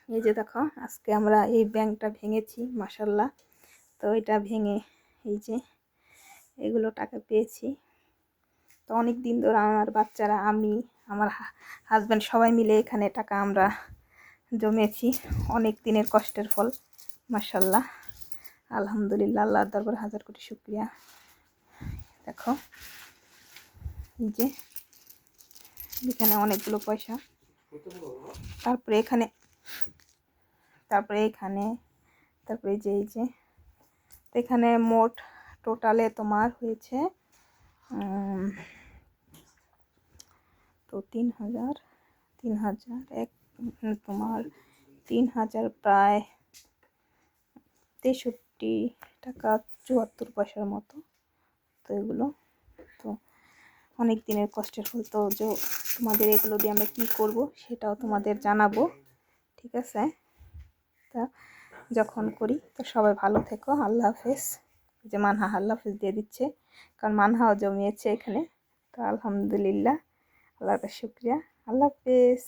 এই যে দেখো আজকে আমরা এই ব্যাংকটা ভেঙেছি মাশাল্লাহ। তো এটা ভেঙে এই যে এগুলো টাকা পেয়েছি। তো অনেক দিন ধরে আমার বাচ্চারা, আমি, আমার হাজব্যান্ড সবাই মিলে এখানে টাকা আমরা জমিয়েছি। অনেক দিনের কষ্টের ফল মাশাল্লাহ। আলহামদুলিল্লাহ, আল্লাহর দরবার হাজার কোটি শুকরিয়া। দেখো এই যে এখানে অনেকগুলো পয়সা। তারপরে এখানে এই যে এখানে মোট টোটালে তোমার হয়েছে তো 3,000 এক তোমার 3,000 প্রায় 63 টাকা 74 পয়সার মতো। তো এগুলো তো অনেক দিনের কষ্টের ফল। তো যে তোমাদের এগুলো দিয়ে আমরা কী করব সেটাও তোমাদের জানাবো, ঠিক আছে? তা যখন করি তো সবাই ভালো থেকো, আল্লাহ হাফেজ। যে মানহা আল্লাহ হাফেজ দিয়ে দিচ্ছে, কারণ মানহাও জমিয়েছে এখানে। তো আলহামদুলিল্লাহ, আল্লাহর কাছে শুকরিয়া। আল্লাহ হাফেজ।